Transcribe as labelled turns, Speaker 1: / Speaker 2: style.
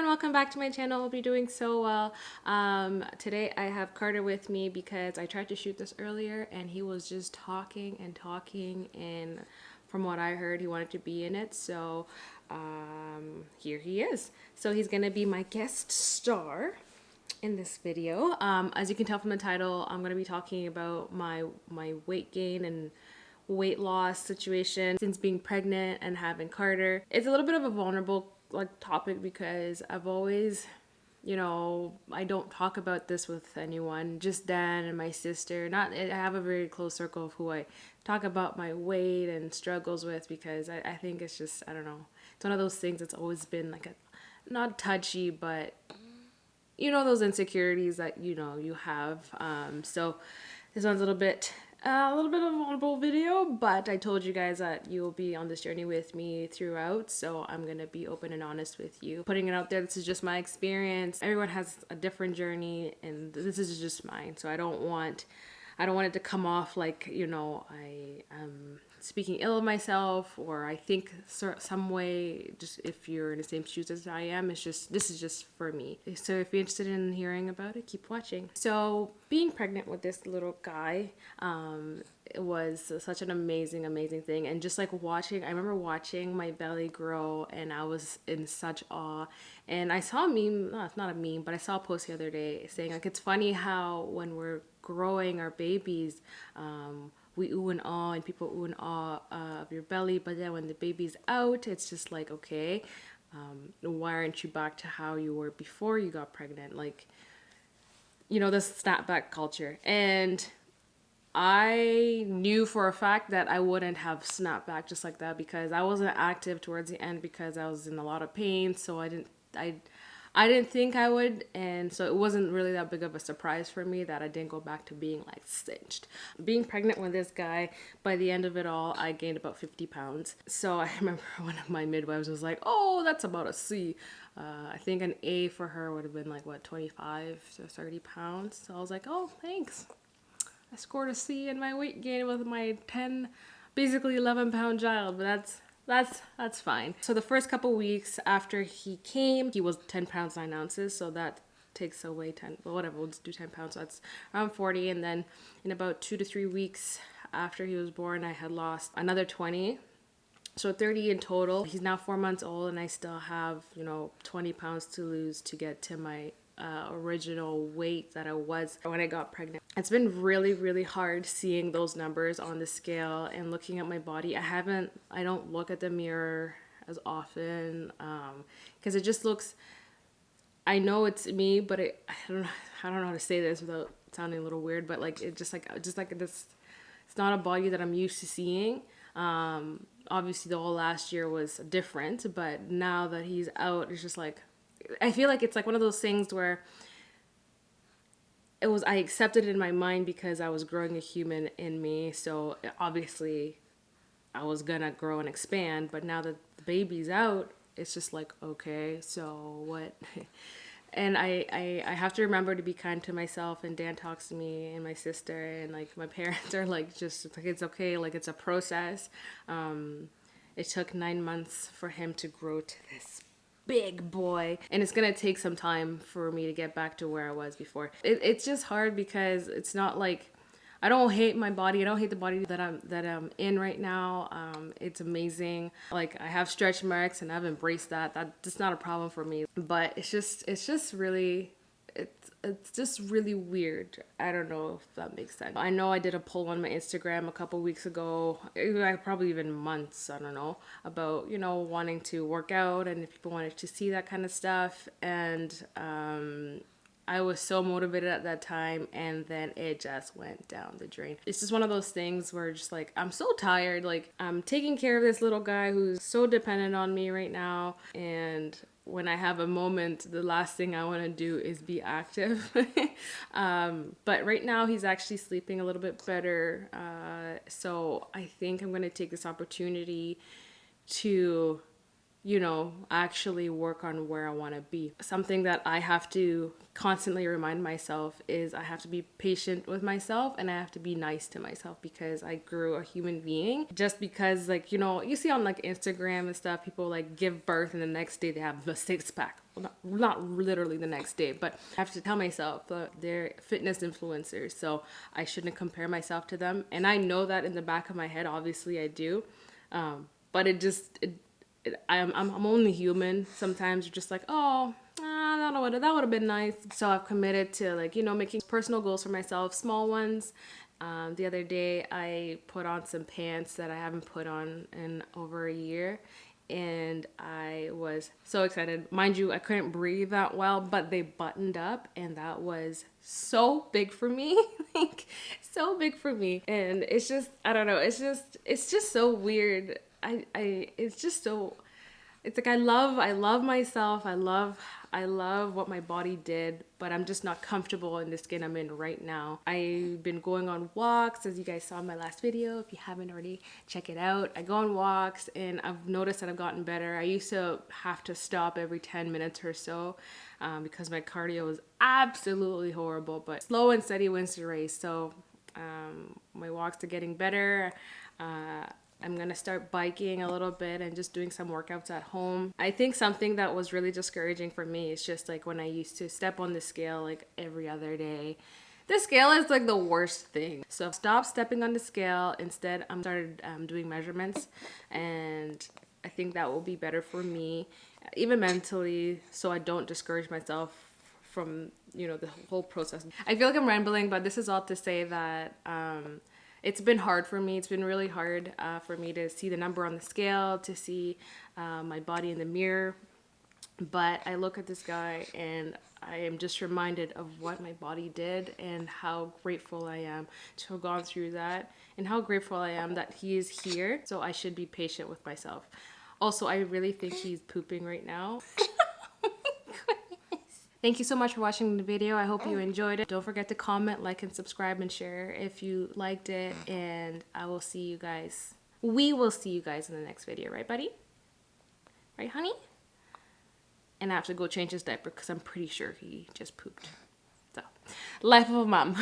Speaker 1: welcome back to my channel. Hope you're doing so well. Today I have Carter with me because I tried to shoot this earlier and he was just talking and talking, and from what I heard he wanted to be in it, so here he is. So he's gonna be my guest star in this video. As you can tell from the title, I'm gonna be talking about my weight gain and weight loss situation since being pregnant and having Carter. It's a little bit of a vulnerable topic because I've always, I don't talk about this with anyone, just Dan and my sister. Not I have a very close circle of who I talk about my weight and struggles with, because I think it's just, I don't know, it's one of those things that's always been like a, not touchy, but those insecurities that you have. So this one's a little bit of a vulnerable video, but I told you guys that you'll be on this journey with me throughout, so I'm gonna be open and honest with you, putting it out there. This is just my experience. Everyone has a different journey, and this is just mine. So I don't want it to come off like I am speaking ill of myself, or I think some way. Just if you're in the same shoes as I am, this is just for me. So if you're interested in hearing about it, keep watching. So being pregnant with this little guy, it was such an amazing thing. And just like I remember watching my belly grow, and I was in such awe. And I saw a meme, no, it's not a meme, but I saw a post the other day saying like, it's funny how when we're growing our babies, we ooh and ah, and people ooh and ah of your belly, but then when the baby's out, it's just like, okay, why aren't you back to how you were before you got pregnant? Like, this snapback culture. And I knew for a fact that I wouldn't have snapped back just like that, because I wasn't active towards the end because I was in a lot of pain. So I didn't think I would, and so it wasn't really that big of a surprise for me that I didn't go back to being like cinched. Being pregnant with this guy, by the end of it all, I gained about 50 pounds. So I remember one of my midwives was like, oh, that's about a C. I think an A for her would have been like, what, 25 to 30 pounds. So I was like, oh, thanks. I scored a C in my weight gain with my 10, basically 11-pound child, but that's fine. So the first couple weeks after he came, he was 10 pounds 9 ounces, so that takes away 10, but whatever, we'll just do 10 pounds, so that's around 40. And then in about 2 to 3 weeks after he was born, I had lost another 20, so 30 in total. He's now 4 months old, and I still have 20 pounds to lose to get to my original weight that I was when I got pregnant. It's been really hard seeing those numbers on the scale and looking at my body. I don't look at the mirror as often, because it just looks, I know it's me, but I don't know how to say this without sounding a little weird, but like it just like this, it's not a body that I'm used to seeing. Obviously the whole last year was different, but now that he's out, it's just like, I feel like it's like one of those things where I accepted it in my mind because I was growing a human in me. So obviously I was gonna grow and expand, but now that the baby's out, it's just like, okay, so what? And I have to remember to be kind to myself, and Dan talks to me and my sister, and like my parents are like, just like, it's okay, like it's a process. It took 9 months for him to grow to this big boy, and it's gonna take some time for me to get back to where I was before. It's just hard because it's not like I don't hate my body. I don't hate the body that I'm in right now. It's amazing. Like, I have stretch marks and I've embraced that. That's not a problem for me. But it's just really weird. I don't know if that makes sense. I know I did a poll on my Instagram a couple weeks ago, probably even months, I don't know, about, wanting to work out and if people wanted to see that kind of stuff. And I was so motivated at that time, and then it just went down the drain. It's just one of those things where just like, I'm so tired. Like, I'm taking care of this little guy who's so dependent on me right now, and when I have a moment, the last thing I want to do is be active. But right now he's actually sleeping a little bit better. So I think I'm going to take this opportunity to, you know, actually work on where I want to be. Something that I have to constantly remind myself is I have to be patient with myself and I have to be nice to myself because I grew a human being. Just because, like, you know, you see on like Instagram and stuff, people like give birth and the next day they have a six pack. Well, not literally the next day, but I have to tell myself that they're fitness influencers, so I shouldn't compare myself to them. And I know that in the back of my head, obviously I do. But I'm only human. Sometimes you're just like, oh, that would have been nice. So I've committed to, like, you know, making personal goals for myself, small ones. The other day I put on some pants that I haven't put on in over a year. And I was so excited. Mind you, I couldn't breathe that well, but they buttoned up and that was so big for me. Like, so big for me. And it's just, I don't know, it's just so weird. It's just so, it's like I love myself. I love what my body did, but I'm just not comfortable in the skin I'm in right now. I've been going on walks, as you guys saw in my last video. If you haven't already, check it out. I go on walks and I've noticed that I've gotten better. I used to have to stop every 10 minutes or so because my cardio was absolutely horrible, but slow and steady wins the race. So my walks are getting better. I'm gonna start biking a little bit and just doing some workouts at home. I think something that was really discouraging for me is just like when I used to step on the scale like every other day. The scale is like the worst thing. So stop stepping on the scale. Instead, I'm started doing measurements, and I think that will be better for me, even mentally, so I don't discourage myself from, you know, the whole process. I feel like I'm rambling, but this is all to say that it's been hard for me. It's been really hard for me to see the number on the scale, to see my body in the mirror. But I look at this guy and I am just reminded of what my body did and how grateful I am to have gone through that and how grateful I am that he is here. So I should be patient with myself. Also, I really think he's pooping right now. Thank you so much for watching the video. I hope you enjoyed it. Don't forget to comment, like, and subscribe and share if you liked it. And I will see you guys. We will see you guys in the next video. Right, buddy? Right, honey? And I have to go change his diaper because I'm pretty sure he just pooped. So, life of a mom.